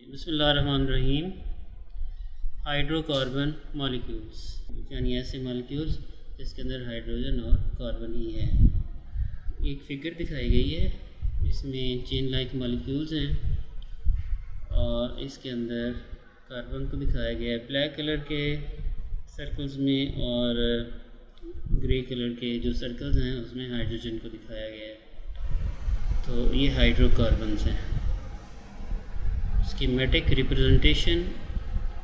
बिस्मिल्लाहिर्रहमानिर्रहीम। Hydrocarbon molecules यानी ऐसे मॉलिक्यूल्स जिसके अंदर हाइड्रोजन और कार्बन ही है। एक फिगर दिखाई गई है, इसमें चेन लाइक मॉलिक्यूल्स हैं और इसके अंदर कार्बन को दिखाया गया है ब्लैक कलर के सर्कल्स में और ग्रे कलर के जो सर्कल्स हैं उसमें हाइड्रोजन को दिखाया गया है। तो ये हाइड्रोकार्बन्स हैं। Schematic representation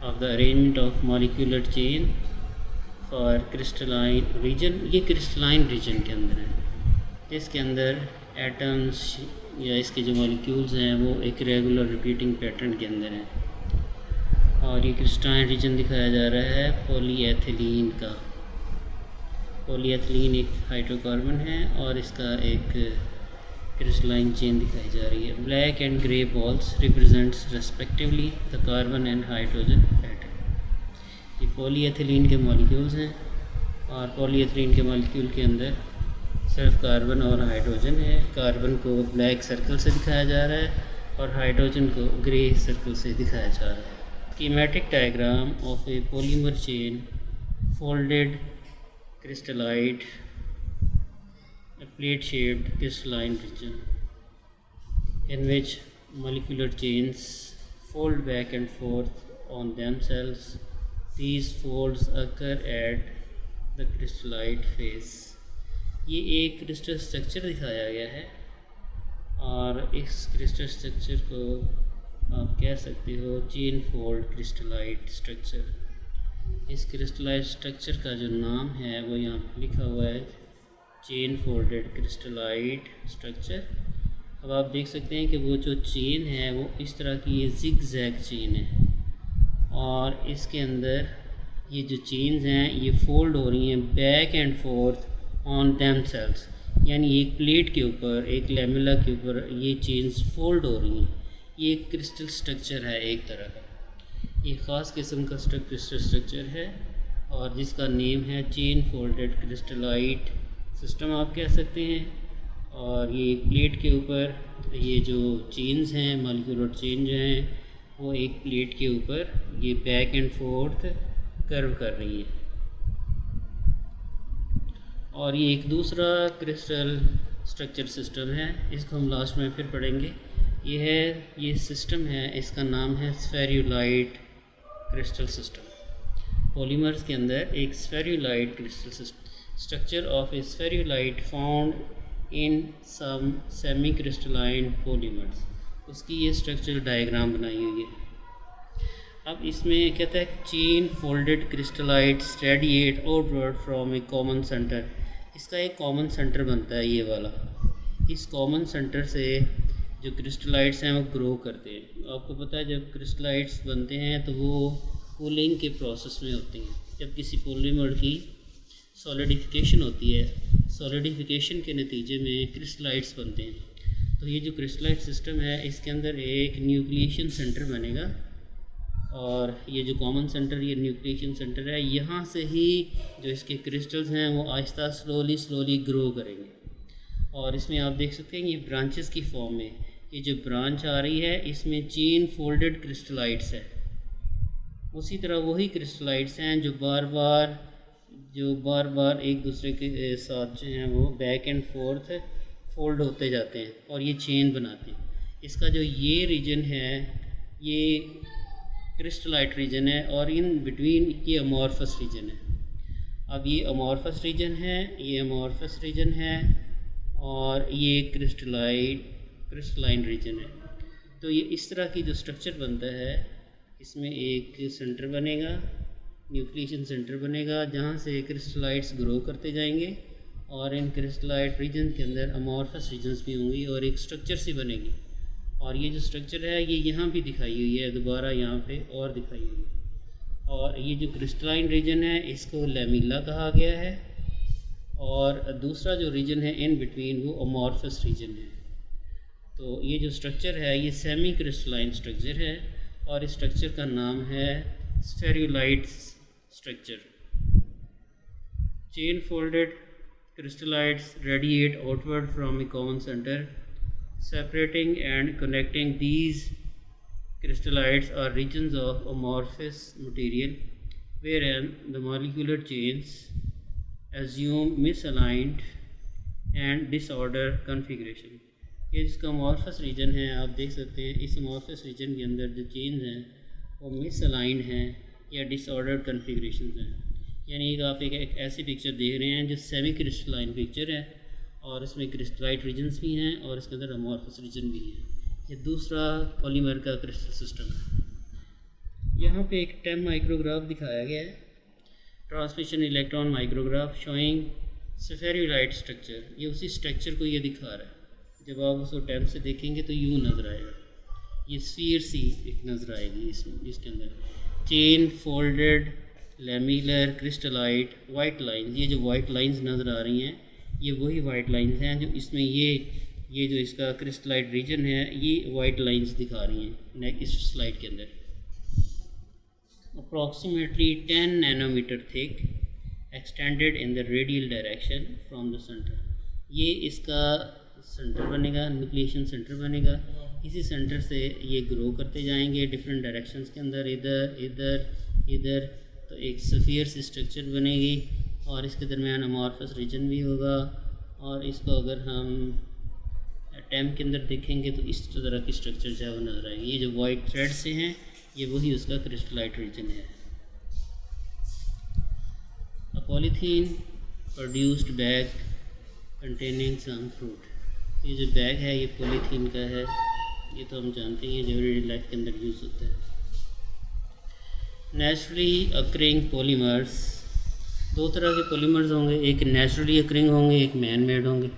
of the arrangement of molecular chain for crystalline region। ये क्रिस्टलाइन रीजन के अंदर है, इसके अंदर एटम्स या इसके जो मॉलिक्यूल्स हैं वो एक रेगुलर रिपीटिंग पैटर्न के अंदर हैं और ये क्रिस्टलाइन रीजन दिखाया जा रहा है पॉलीएथिलीन का। पॉलीएथिलीन एक हाइड्रोकार्बन है और इसका एक क्रिस्टलाइन चेन दिखाई जा रही है। Black and grey balls represents respectively the carbon and hydrogen atom. ये पॉलीएथिलीन के मॉलिक्यूल्स हैं और पॉलीएथिलीन के मॉलिक्यूल के अंदर सिर्फ कार्बन और हाइड्रोजन है। कार्बन को ब्लैक सर्कल से दिखाया जा रहा है और हाइड्रोजन को ग्रे सर्कल से दिखाया जा रहा है। Schematic diagram of A polymer chain folded crystallite a plate-shaped crystalline region in which molecular chains fold back and forth on themselves. These folds occur at the crystallite face। ये एक crystal structure दिखाया गया है और इस crystal structure को आप कह सकते हो चेन फोल्ड क्रिस्टलाइट स्ट्रक्चर। इस क्रिस्टलाइट स्ट्रक्चर का जो नाम है वो यहाँ लिखा हुआ है चेन फोल्डेड क्रिस्टलाइट स्ट्रक्चर। अब आप देख सकते हैं कि वो जो चेन है वो इस तरह की ये जिग जैग चेन है और इसके अंदर ये जो चेन्स हैं ये फोल्ड हो रही हैं back and fourth on themselves, यानी एक प्लेट के ऊपर एक लैमेला के ऊपर ये चेन्स फोल्ड हो रही हैं। ये एक क्रिस्टल स्ट्रक्चर है एक तरह का, ये ख़ास किस्म का क्रिस्टल स्ट्रक्चर है और जिसका नेम है चेन फोल्डेड क्रिस्टलाइट सिस्टम आप कह सकते हैं। और ये प्लेट के ऊपर ये जो चेन्स हैं मॉलिक्यूलर चेन जो हैं वो एक प्लेट के ऊपर ये बैक एंड फोर्थ कर्व कर रही है। और ये एक दूसरा क्रिस्टल स्ट्रक्चर सिस्टम है, इसको हम लास्ट में फिर पढ़ेंगे। ये सिस्टम है, इसका नाम है स्फेरियोलाइट क्रिस्टल सिस्टम। पॉलीमर्स के अंदर एक spherulite crystal system structure of a spheroid found in some semi crystalline polymers। उसकी ये स्ट्रक्चर डायग्राम बनाई हुई है। अब इसमें कहता है chain folded crystallites radiate outward from a common centre. इसका एक कॉमन सेंटर बनता है ये वाला। इस कॉमन सेंटर से जो क्रिस्टलाइट्स हैं वो ग्रो करते हैं। आपको पता है जब क्रिस्टलाइट्स बनते हैं तो वो कूलिंग के प्रोसेस में होती हैं। जब किसी पॉलीमर की सॉलिडिफिकेशन होती है, सॉलिडिफिकेशन के नतीजे में क्रिस्टलाइट्स बनते हैं। तो ये जो क्रिस्टलाइट सिस्टम है इसके अंदर एक न्यूक्लिएशन सेंटर बनेगा और ये जो कॉमन सेंटर ये न्यूक्लिएशन सेंटर है, यहाँ से ही जो इसके क्रिस्टल्स हैं वो आहिस्ता स्लोली ग्रो करेंगे। और इसमें आप देख सकते हैं ये ब्रांचेस की फॉर्म में ये जो ब्रांच आ रही है इसमें चेन फोल्डेड क्रिस्टलाइट्स है। उसी तरह वही क्रिस्टलाइट्स हैं जो बार बार एक दूसरे के साथ जो हैं वो बैक एंड फोर्थ फोल्ड होते जाते हैं और ये चेन बनाते हैं। इसका जो ये रीजन है ये क्रिस्टलाइट रीजन है और इन बिटवीन ये अमॉर्फस रीजन है। अब ये अमॉर्फस रीजन है और ये क्रिस्टलाइन रीजन है। तो ये इस तरह की जो स्ट्रक्चर बनता है इसमें एक सेंटर बनेगा, न्यूक्लिएशन सेंटर बनेगा जहाँ से क्रिस्टलाइट्स ग्रो करते जाएंगे और इन क्रिस्टलाइट रीजन के अंदर अमॉर्फस रीजन्स भी होंगी और एक स्ट्रक्चर सी बनेगी। और ये जो स्ट्रक्चर है ये यहाँ भी दिखाई हुई है, दोबारा यहाँ पे और दिखाई हुई है। और ये जो क्रिस्टलाइन रीजन है इसको लैमेला कहा गया है और दूसरा जो रीजन है इन बिटवीन वो अमॉर्फस रीजन है। तो ये जो स्ट्रक्चर है ये सेमी क्रिस्टलाइन स्ट्रक्चर है और इस स्ट्रक्चर का नाम है स्फेरियोलाइट structure। Chain folded crystallites radiate outward from a common center, separating and connecting these Crystallites are regions of amorphous material wherein the molecular chains assume misaligned and disordered configuration. ये जिसका amorphous region है, आप देख सकते हैं इस amorphous region के अंदर जो chains हैं वो misaligned हैं या disordered configurations हैं। यानी कि आप एक ऐसी पिक्चर देख रहे हैं जो सेमी क्रिस्टलाइन पिक्चर है और इसमें क्रिस्टलाइट रीजन्स भी हैं और इसके अंदर अमॉर्फस रीजन भी है। ये दूसरा पॉलीमर का क्रिस्टल सिस्टम है। यहाँ पे एक टेम माइक्रोग्राफ दिखाया गया है, transmission electron micrograph showing spherulite structure. ये उसी स्ट्रक्चर को ये दिखा रहा है। जब आप उसको टेम से देखेंगे तो यूँ नज़र आएगा, ये स्फीयर सी एक नज़र आएगी इसके अंदर chain folded lamellar crystallite white lines. ये जो वाइट लाइंस नज़र आ रही हैं ये वही वाइट लाइंस हैं जो इसमें ये जो इसका क्रिस्टलाइट रीजन है ये वाइट लाइंस दिखा रही हैं इस स्लाइड के अंदर। Approximately 10 nanometer thick extended in the radial direction from the centre. ये इसका सेंटर बनेगा, न्यूक्लिएशन सेंटर बनेगा। इसी सेंटर से ये ग्रो करते जाएंगे डिफरेंट डायरेक्शंस के अंदर, इधर इधर इधर, तो एक सफ़ियर सी स्ट्रक्चर बनेगी और इसके दरमियान अमॉर्फस रीजन भी होगा। और इसको अगर हम टैम के अंदर देखेंगे तो इस तरह की स्ट्रक्चर जो है वो नज़र आएगी। ये जो वाइट थ्रेड से हैं ये वही उसका क्रिस्टलाइट रीजन है। A polythene produced bag containing some fruit. ये जो बैग है ये पॉलीथीन का है, ये तो हम जानते हैं जो एवरीडे लाइफ के अंदर यूज़ होता है। नेचुरली अकरिंग पॉलीमर्स, दो तरह के पॉलीमर्स होंगे, एक नेचुरली अकरिंग होंगे, एक मैन मेड होंगे।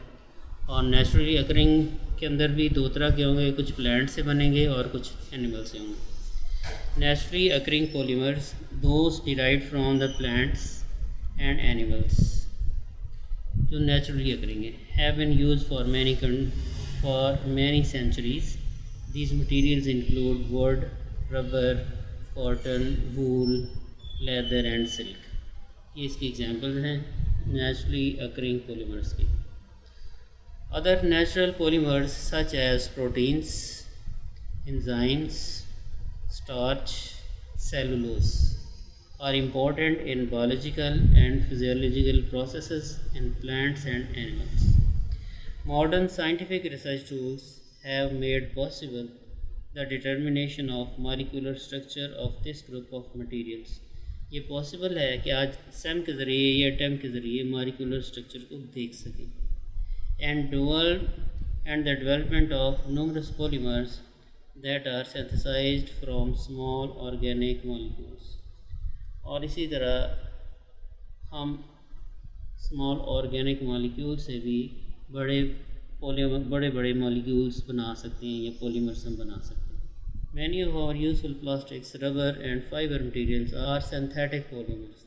और नेचुरली अकरिंग के अंदर भी दो तरह के होंगे, कुछ प्लांट से बनेंगे और कुछ एनिमल से होंगे। Naturally occurring polymers those derived from the plants and animals, जो नेचुरली अकरिंग है, have been used for many centuries. These materials include wood, rubber, cotton, wool, leather and silk. ये इसकी एग्जांपल्स हैं नेचुरली अकरिंग पॉलीमर्स की। Other natural polymers such as proteins, enzymes, starch, cellulose are important in biological and physiological processes in plants and animals. Modern scientific research tools have made possible the determination of molecular structure of this group of materials. ये possible है कि आज same के ज़रिए या टेम के ज़रिए molecular structure को देख सकें। and the development of numerous polymers that are synthesized from small organic molecules. और इसी तरह हम स्मॉल ऑर्गेनिक मॉलिक्यूल से भी बड़े मॉलिक्यूल्स बना सकते हैं या पॉलीमर्स हम बना सकते हैं। Many of our useful plastics, rubber and fiber materials are synthetic polymers.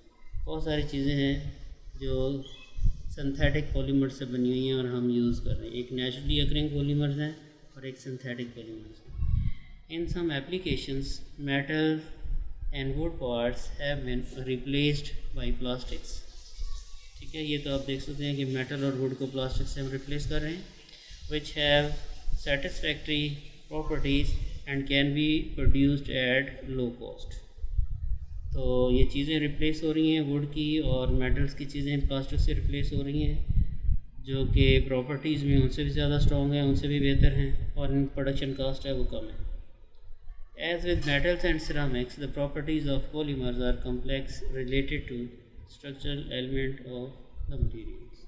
बहुत सारी चीज़ें हैं जो सिंथेटिक पॉलीमर से बनी हुई हैं और हम यूज़ कर रहे हैं। एक नेचुरली अकरिंग पॉलीमर्स हैं और एक सिंथेटिक पॉलीमर्स हैं। In some applications metal and wood parts have been replaced by plastics. ठीक है, ये तो आप देख सकते हैं कि मेटल और वुड को प्लास्टिक से हम रिप्लेस कर रहे हैं, which have satisfactory properties and can be produced at low cost. तो ये चीज़ें रिप्लेस हो रही हैं, वुड की और मेटल्स की चीज़ें प्लास्टिक से रिप्लेस हो रही हैं, जो कि प्रॉपर्टीज़ में उनसे भी ज़्यादा स्ट्रॉन्ग हैं, उनसे भी बेहतर हैं और इन प्रोडक्शन कास्ट है वो कम है। As with metals and ceramics the properties of polymers are complex related to structural element of the materials.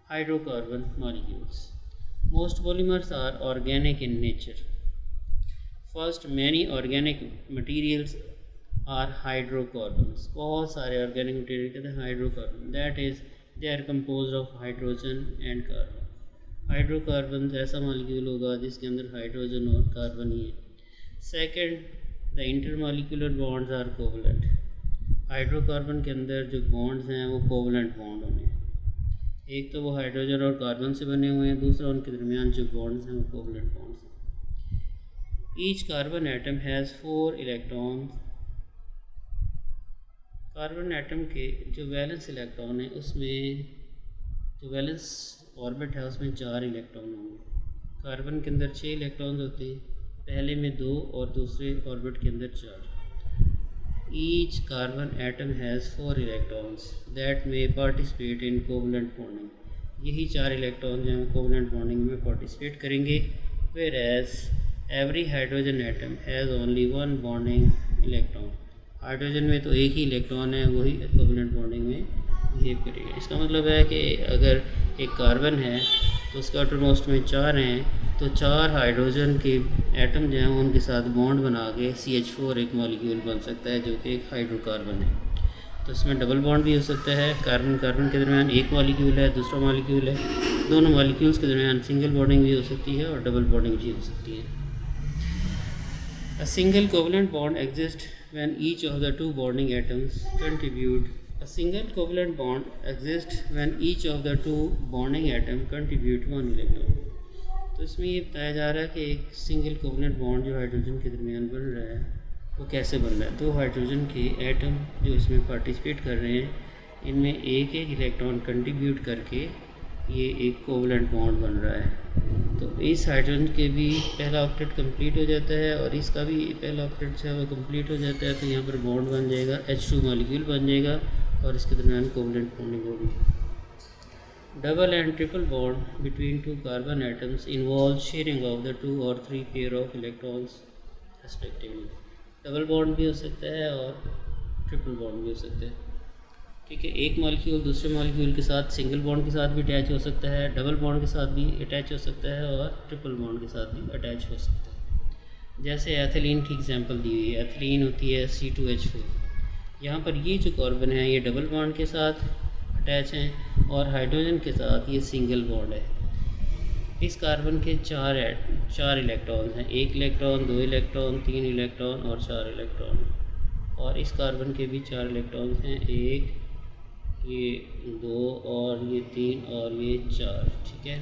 Hydrocarbon molecules. Most polymers are organic in nature. First, many organic materials are hydrocarbons. बहुत सारे organic material कहते हैं hydrocarbon. That is, they are composed of hydrogen and carbon. Hydrocarbons ऐसा molecule होगा जिसके अंदर hydrogen और carbon ही है। Second, the intermolecular bonds are covalent. Hydrocarbon के अंदर जो बॉन्ड्स हैं वो कोवलेंट बॉन्ड होने हैं। एक तो वो हाइड्रोजन और कार्बन से बने हुए हैं, दूसरा उनके दरमियान जो बॉन्ड्स हैं वो कोवलेंट बॉन्ड्स हैं। Each carbon atom has 4 electrons. Carbon atom के जो वैलेंस इलेक्ट्रॉन है उसमें जो वैलेंस ऑर्बिट है उसमें 4 इलेक्ट्रॉन होंगे। कार्बन के अंदर 6 इलेक्ट्रॉन्स होते हैं पहले में 2 और दूसरे ऑर्बिट के अंदर 4। Each carbon atom has 4 electrons that may participate in covalent bonding. यही 4 इलेक्ट्रॉन जो हैं कोवलेंट बॉन्डिंग में पार्टिसिपेट करेंगे। Whereas every hydrogen atom has only 1 bonding electron. Hydrogen में तो एक ही इलेक्ट्रॉन है, वही कोवलेंट बॉन्डिंग में बिहेव करेगा। इसका मतलब है कि अगर एक कार्बन है तो उसके आउटरमोस्ट में 4 हैं, तो 4 हाइड्रोजन के एटम जो हैं उनके साथ बॉन्ड बना के CH4 एक मॉलिक्यूल बन सकता है जो कि एक हाइड्रोकार्बन है। तो इसमें डबल बॉन्ड भी हो सकता है, कार्बन कार्बन के दरमियान एक मॉलिक्यूल है, दूसरा मॉलिक्यूल है, दोनों मॉलिक्यूल्स के दरमियान सिंगल बॉन्डिंग भी हो सकती है और डबल बॉन्डिंग भी हो सकती है। A single covalent bond exists when each of the two bonding atoms contribute. A single covalent bond exists when each of the two bonding atom contribute 1 electron. तो इसमें ये बताया जा रहा है कि एक सिंगल कोवलेंट बॉन्ड जो हाइड्रोजन के दरमियान बन रहा है वो कैसे बन रहा है। तो हाइड्रोजन के एटम जो इसमें पार्टिसिपेट कर रहे हैं, इनमें एक एक इलेक्ट्रॉन कंट्रीब्यूट करके ये एक कोवलेंट बॉन्ड बन रहा है। तो इस हाइड्रोजन के भी पहला ऑक्टेट कंप्लीट हो जाता है और इसका भी पहला ऑक्टेट जो है वो कंप्लीट हो जाता है। तो यहाँ पर बॉन्ड बन जाएगा, H2 मॉलिक्यूल बन जाएगा और इसके दरमियान कोवलेंट बॉन्डिंग होगी। Double and triple bond between two carbon atoms involves sharing of the 2 or 3 pair of electrons respectively. Double bond भी हो सकता है और ट्रिपल बॉन्ड भी हो सकता है। ठीक है, एक मॉलिक्यूल दूसरे मॉलिक्यूल के साथ सिंगल बॉन्ड के साथ भी अटैच हो सकता है, डबल बॉन्ड के साथ भी अटैच हो सकता है और ट्रिपल बॉन्ड के साथ भी अटैच हो सकता है। जैसे एथिलीन की एग्जांपल दी हुई है, एथिलीन होती है C2H4। यहाँ पर ये जो कार्बन है ये डबल बॉन्ड के साथ अटैच हैं और हाइड्रोजन के साथ ये सिंगल बॉन्ड है। इस कार्बन के 4 इलेक्ट्रॉन हैं, 1 इलेक्ट्रॉन, 2 इलेक्ट्रॉन, 3 इलेक्ट्रॉन और 4 इलेक्ट्रॉन। और इस कार्बन के भी 4 इलेक्ट्रॉन हैं, 1, ये 2 और ये 3 और ये 4। ठीक है,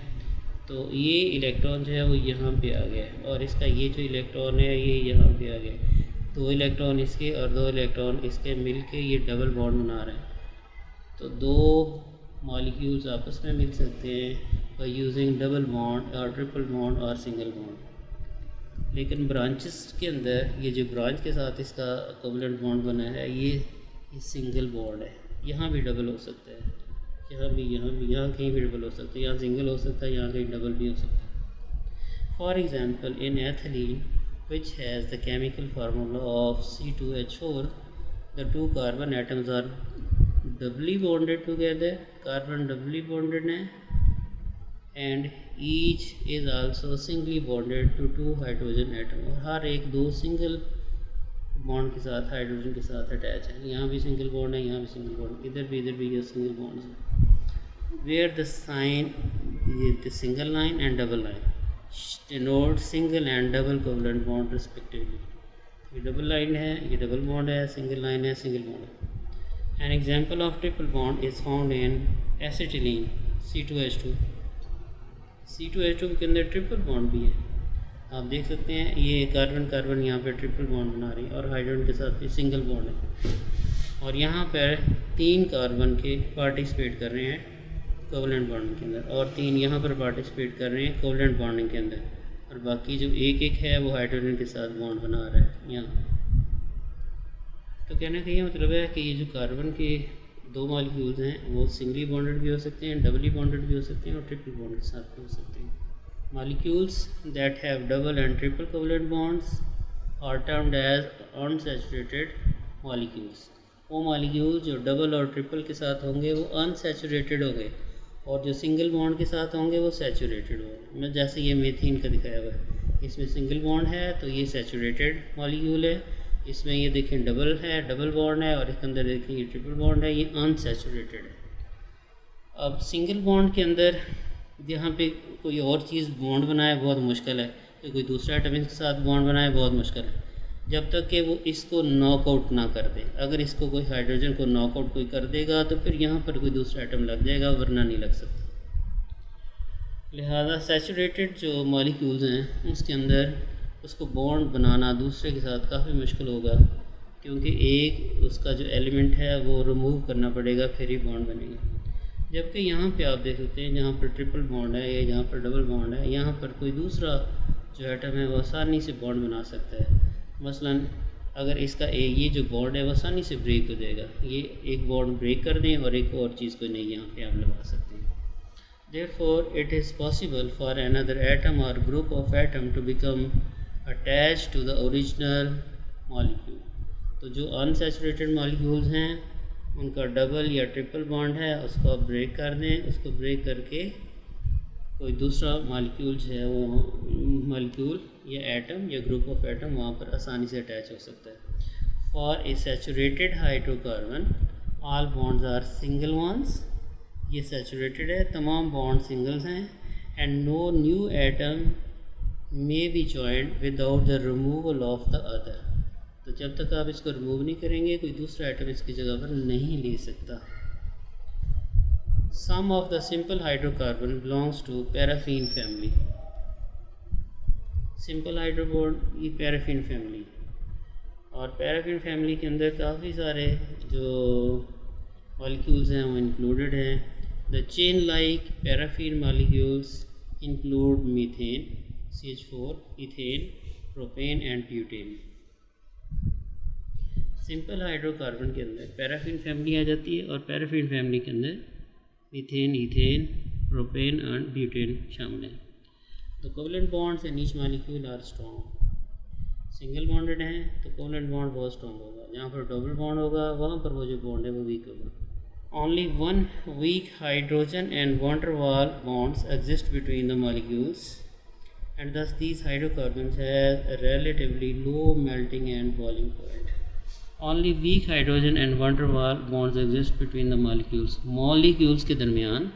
तो ये इलेक्ट्रॉन जो है वो यहाँ पे आ गया है और इसका ये जो इलेक्ट्रॉन है ये यहाँ पे आ गया। 2 इलेक्ट्रॉन इसके और 2 इलेक्ट्रॉन इसके मिल के ये डबल बॉन्ड बना रहे हैं। तो 2 मॉलिक्यूल्स आपस में मिल सकते हैं बाय यूजिंग डबल बॉन्ड और ट्रिपल बॉन्ड और सिंगल बॉन्ड। लेकिन ब्रांचेस के अंदर ये जो ब्रांच के साथ इसका कोवलेंट बॉन्ड बना है ये सिंगल बॉन्ड है। यहाँ भी डबल हो सकता है, यहाँ कहीं भी डबल हो सकता है, यहाँ सिंगल हो सकता है, यहाँ कहीं डबल भी हो सकता है। For example in ethylene which has the chemical formula of C2H4, the 2 carbon atoms are doubly bonded together, carbon doubly bonded है, and each is also singly bonded to 2 hydrogen atom। और हर एक 2 single bond के साथ hydrogen के साथ attach है। यहाँ भी सिंगल बॉन्ड है, यहाँ भी सिंगल बॉन्ड, इधर भी ये सिंगल बॉन्ड है। Where the sign the single line and double line denote single and double covalent bond respectively। ये डबल लाइन है, ये डबल बॉन्ड है, सिंगल लाइन है, सिंगल बॉन्ड है। An example of triple bond is found in acetylene C2H2। C2H2 के अंदर triple bond भी है, आप देख सकते हैं। ये कार्बन यहाँ पर ट्रिपल बॉन्ड बना रही है और हाइड्रोजन के साथ भी सिंगल बॉन्ड है। और यहाँ पर 3 कार्बन के पार्टिसिपेट कर रहे हैं कोवलेंट बॉन्डिंग के अंदर और 3 यहाँ पर पार्टिसिपेट कर रहे हैं कोवलेंट बॉन्डिंग के अंदर, और बाकी जो एक है वो हाइड्रोजन के साथ बॉन्ड बना रहा है यहाँ। तो कहने का ये मतलब है कि ये जो कार्बन के 2 मॉलिक्यूल्स हैं वो सिंगली बॉन्डेड भी हो सकते हैं, डबली बॉन्डेड भी हो सकते हैं और ट्रिपल बॉन्ड के साथ भी हो सकते हैं। Molecules that have double and triple covalent bonds are termed as unsaturated molecules. वो मॉलिक्यूल्स जो डबल और ट्रिपल के साथ होंगे वो अनसैचुरेटेड होंगे और जो सिंगल बॉन्ड के साथ होंगे वो सैचुरेटेड होंगे। मैं जैसे ये मीथेन का दिखाया हुआ है, इसमें सिंगल बॉन्ड है तो ये सैचुरेटेड मॉलिक्यूल है, इसमें ये देखें डबल बॉन्ड है और इसके अंदर देखें ये ट्रिपल बॉन्ड है, ये अनसैचुरेटेड है। अब सिंगल बॉन्ड के अंदर यहाँ पे कोई और चीज़ बॉन्ड बनाए बहुत मुश्किल है, कि कोई दूसरा एटम इसके साथ बॉन्ड बनाए बहुत मुश्किल है, जब तक कि वो इसको नॉकआउट ना कर दे। अगर इसको कोई हाइड्रोजन को नॉकआउट कोई कर देगा तो फिर यहाँ पर कोई दूसरा एटम लग जाएगा, वरना नहीं लग सकता। लिहाजा सैचुरेटेड जो मॉलिक्यूल्स हैं उसके अंदर उसको बॉन्ड बनाना दूसरे के साथ काफ़ी मुश्किल होगा, क्योंकि एक उसका जो एलिमेंट है वो रिमूव करना पड़ेगा फिर ही बॉन्ड बनेगा। जबकि यहाँ पे आप देख सकते हैं जहाँ पर ट्रिपल बॉन्ड है या जहाँ पर डबल बॉन्ड है, यहाँ पर कोई दूसरा जो एटम है वो आसानी से बॉन्ड बना सकता है। मसलन अगर इसका ये जो बॉन्ड है वो आसानी से ब्रेक हो जाएगा, ये एक बॉन्ड ब्रेक कर दें और एक और चीज़ को नहीं यहाँ पे हम लगा सकते हैं। Therefore, it is possible for another atom or group of atom to become attached to the original molecule। तो जो अनसैचुरेटेड मॉलिक्यूल्स हैं उनका डबल या ट्रिपल बॉन्ड है, उसको आप ब्रेक कर दें, उसको ब्रेक करके कोई दूसरा मॉलिक्यूल जो है वो मॉलिक्यूल या एटम या ग्रुप ऑफ एटम वहाँ पर आसानी से अटैच हो सकता है। For a saturated hydrocarbon all bonds are single ones, ये सैचुरेटेड है, तमाम बॉन्ड सिंगल्स हैं। And no new atom may be joined without the removal of the other. तो जब तक आप इसको रिमूव नहीं करेंगे कोई दूसरा एटम इसकी जगह पर नहीं ले सकता। Some of the simple hydrocarbon belongs to paraffin family. Simple hydrocarbon ये पैराफीन फैमिली, और पैराफीन फैमिली के अंदर काफ़ी सारे जो मॉलिक्यूल्स हैं वो इंक्लूडेड हैं। The chain like paraffin molecules include methane, CH4, ethane, propane and butane. Simple hydrocarbon के अंदर पैराफीन फैमिली आ जाती है और पैराफीन फैमिली के अंदर methane, ethane, propane and butane शामिल हैं। The covalent bonds in each molecule are strong. Single bonded हैं तो कोवलेंट बॉन्ड बहुत स्ट्रॉन्ग होगा, जहाँ पर डबल बॉन्ड होगा वहाँ पर वो जो बॉन्ड है वो वीक होगा। Only one weak hydrogen and van der Waals bonds exist between the molecules and thus these hydrocarbons have a relatively low melting and boiling point. Only weak hydrogen and van der Waal bonds exist between the molecules. Molecules के दरमियान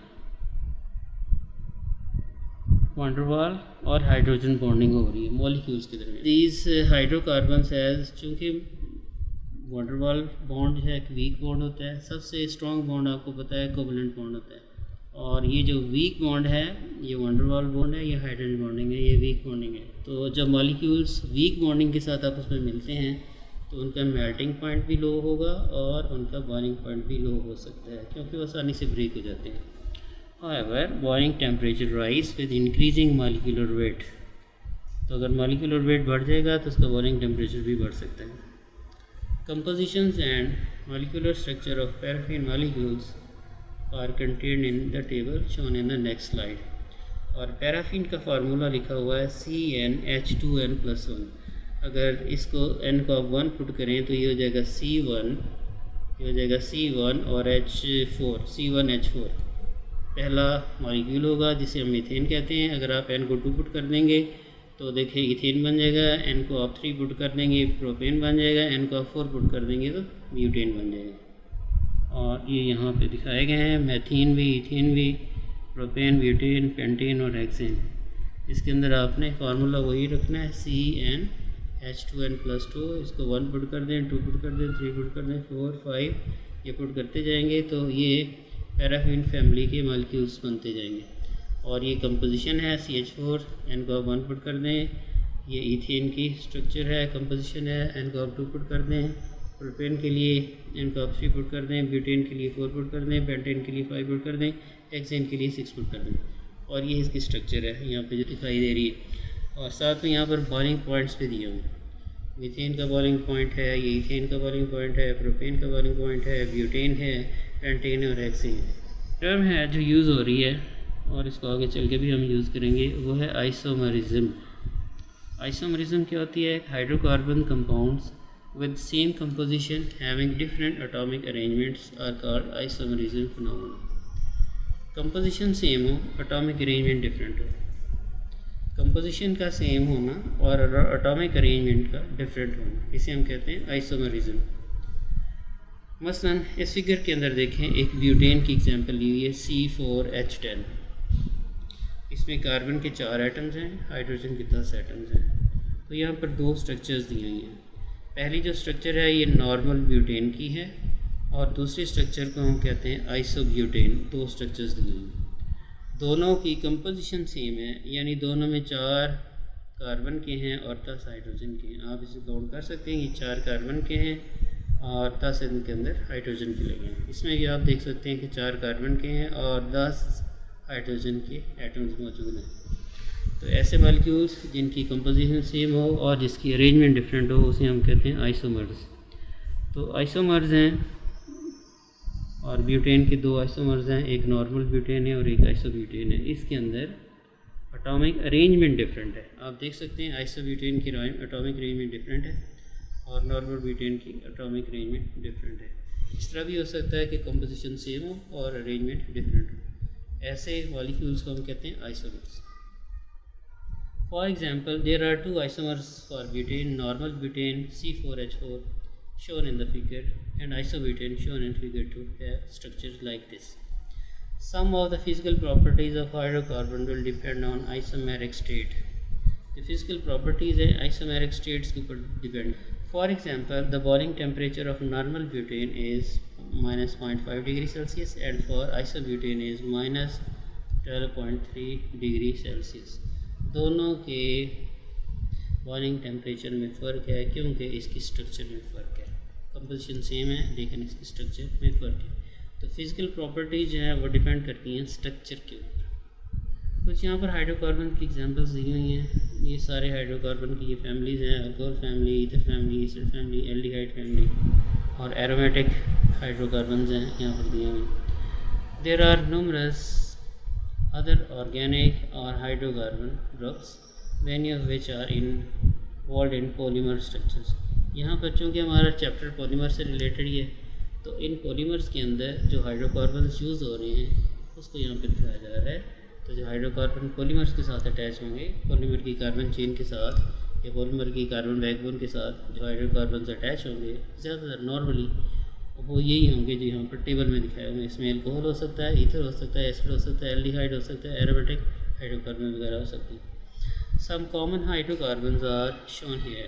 van der Waal और hydrogen bonding हो रही है molecules के दरमियान। These hydrocarbons has, चूँकि van der Waal bond है एक वीक बॉन्ड होता है, सबसे स्ट्रॉन्ग बॉन्ड आपको पता है कोवलेंट बॉन्ड होता है, और ये जो वीक बॉन्ड है ये van der Waal बॉन्ड है, ये हाइड्रोजन बॉन्डिंग है, ये वीक बॉन्डिंग है। तो जब मॉलिक्यूल्स वीक बॉन्डिंग के साथ आपस में मिलते हैं तो उनका मेल्टिंग पॉइंट भी लो होगा और उनका बॉइलिंग पॉइंट भी लो हो सकता है, क्योंकि वो आसानी से ब्रेक हो जाते हैं। However, boiling temperature rise with increasing molecular weight। तो अगर मॉलिक्यूलर वेट बढ़ जाएगा तो उसका बॉइलिंग टेम्परेचर भी बढ़ सकता है। Compositions and molecular structure of paraffin molecules are contained in the table shown in the next slide। और पैराफिन का फार्मूला लिखा हुआ है CnH2n+1। अगर इसको n को आप 1 पुट करें तो ये हो जाएगा C1, ये हो जाएगा C1 और H4, C1H4 पहला मॉलिक्यूल होगा जिसे हम मीथेन कहते हैं। अगर आप n को 2 पुट कर देंगे तो देखिए इथेन बन जाएगा, n को आप 3 पुट कर देंगे प्रोपेन बन जाएगा, n को आप 4 पुट कर देंगे तो ब्यूटेन बन जाएगा। और ये यहाँ पे दिखाए गए हैं मैथीन भी, इथेन भी, प्रोपेन, ब्यूटेन, पेंटेन और हेक्सेन। इसके अंदर आपने फार्मूला वही रखना है CnH2n+2। इसको 1 पुट कर दें, 2 पुट कर दें, 3 पुट कर दें, 4, 5 ये पुट करते जाएंगे तो ये पैराफिन फैमिली के मॉलिक्यूल्स बनते जाएंगे। और ये कंपोजिशन है CH4, n को आप 1 पुट कर दें, ये इथेन की स्ट्रक्चर है, कंपोजिशन है, n को आप 2 पुट कर दें, प्रोपेन के लिए n को आप 3 पुट कर दें, ब्यूटेन के लिए 4 पुट कर दें, पेंटेन के लिए 5 पुट कर दें, हेक्सेन के लिए 6 पुट कर दें। और ये इसकी स्ट्रक्चर है यहाँ पे जो दिखाई दे रही है। और साथ में यहाँ पर बॉइलिंग पॉइंट्स भी दिए हुए हैं। मीथेन का बॉइलिंग पॉइंट है, ये इथेन का बॉइलिंग पॉइंट है, प्रोपेन का बॉइलिंग पॉइंट है, ब्यूटेन है, पेंटेन और हेक्सेन है। टर्म है जो यूज़ हो रही है और इसको आगे चल के भी हम यूज़ करेंगे, वो है आइसोमरिज्म। आइसोमरिज्म क्या होती है? Hydrocarbon compounds with same composition having different atomic arrangements are called isomerism phenomena। composition same हो, atomic arrangement different हो। composition का same होना और atomic arrangement का different होना, इसे हम कहते हैं isomerism। मसलन इस फिगर के अंदर देखें, एक ब्यूटेन की एग्जांपल ली हुई है C4H10। इसमें कार्बन के 4 एटम्स हैं, हाइड्रोजन के 10 एटम्स हैं। तो यहाँ पर 2 स्ट्रक्चर्स दी हुई हैं। पहली जो स्ट्रक्चर है ये नॉर्मल ब्यूटेन की है और दूसरी स्ट्रक्चर को हम कहते हैं आइसोब्यूटेन। 2 स्ट्रक्चर्स दी हुई, दोनों की कंपोजिशन सेम है, यानी दोनों में 4 कार्बन के हैं और 10 हाइड्रोजन के हैं। आप इसे काउंट कर सकते हैं, ये 4 कार्बन के हैं और 10 इनके अंदर हाइड्रोजन के लगे हैं। इसमें भी आप देख सकते हैं कि 4 कार्बन के हैं और 10 हाइड्रोजन के एटम्स मौजूद हैं। तो ऐसे मॉलिक्यूल्स जिनकी कंपोजिशन सेम हो और जिसकी अरेंजमेंट डिफरेंट हो उसे हम कहते हैं आइसोमर्स। तो आइसोमर्स हैं, और ब्यूटेन के दो आइसोमर्स हैं, एक नॉर्मल ब्यूटेन है और एक आइसोब्यूटेन है। इसके अंदर एटॉमिक अरेंजमेंट डिफरेंट है। आप देख सकते हैं आइसोब्यूटेन की एटॉमिक अरेंजमेंट डिफरेंट है और नॉर्मल ब्यूटेन की एटॉमिक अरेंजमेंट डिफरेंट है। इस तरह भी हो सकता है कि कंपोजिशन सेम हो और अरेंजमेंट डिफरेंट हो। ऐसे मॉलिक्यूल्स को हम कहते हैं isomers. For example, there are two isomers for butane, normal butane C4H4 shown in the figure and isobutane shown in figure 2 have structures like this. Some of the physical properties of hydrocarbon will depend on isomeric state. The physical properties है isomeric states के ऊपर depend. For example, the boiling temperature of normal butane is minus 0.5 degree Celsius and for isobutane is minus 12.3 degree Celsius. दोनों के boiling temperature में फ़र्क है क्योंकि इसकी स्ट्रक्चर में फ़र्क है। कंपोजिशन सेम है लेकिन इसकी स्ट्रक्चर में फ़र्क है। तो फिज़िकल प्रॉपर्टीज़ जो हैं वो डिपेंड करती हैं स्ट्रक्चर के ऊपर। कुछ यहाँ पर हाइड्रोकार्बन की एग्जांपल्स दी हुई हैं। ये सारे हाइड्रोकार्बन की ये फैमिलीज़ हैं, alcohol family, ether family, acid family, aldehyde family और एरोमेटिक हाइड्रोकार्बन हैं यहाँ पर दिए हुए। There are numerous other organic और hydrocarbon groups many of which are involved in polymer structures। यहाँ पर चूँकि हमारा चैप्टर पॉलीमर से रिलेटेड ही है तो इन पॉलीमर्स के अंदर जो हाइड्रोकार्बन्स यूज़ हो रहे हैं उसको यहाँ पर दिखाया जा रहा है। तो जो हाइड्रोकार्बन पॉलीमर्स के साथ अटैच होंगे, पॉलीमर की कार्बन चेन के साथ या पॉलीमर की कार्बन बैकबोन के साथ जो हाइड्रोकार्बन्स अटैच होंगे ज़्यादातर नॉर्मली वो यही होंगे जो यहाँ पर टेबल में दिखाए हुए। इसमें अल्कोहल हो सकता है, ईथर हो सकता है, एसिड हो सकता है, एल्डिहाइड हो सकता है, एरोमेटिक हाइड्रोकार्बन वगैरह हो सकते हैं। Some common hydrocarbons are shown here।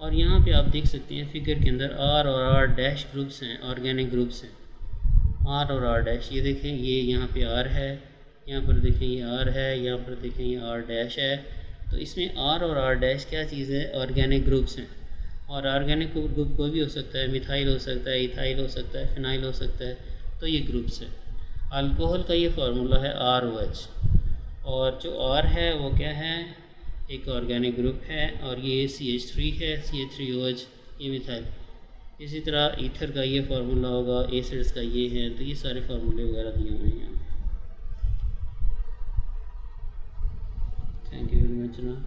और यहाँ पे आप देख सकते हैं फिगर के अंदर R और R डैश ग्रुप्स हैं, ऑर्गेनिक ग्रुप्स हैं। R और R डैश, ये देखें, ये यहाँ पे R है, यहाँ पर देखें ये R है, यहाँ पर देखें ये R डैश है। तो इसमें R और R डैश क्या चीज़ है? ऑर्गेनिक ग्रुप्स हैं। और ऑर्गेनिक ग्रुप कोई भी हो सकता है, मिथाइल हो सकता है, इथाइल हो सकता है, फिनाइल हो सकता है, तो ये ग्रुप्स है। अल्कोहल का ये फार्मूला है ROH। और जो R है वो क्या है? एक ऑर्गेनिक ग्रुप है और ये CH3 है, CH3OH, ये मिथाइल। इसी तरह ईथर का ये फार्मूला होगा, एसिड्स का ये है। तो ये सारे फार्मूले वगैरह दिए हुए हैं। थैंक यू वेरी मच ना।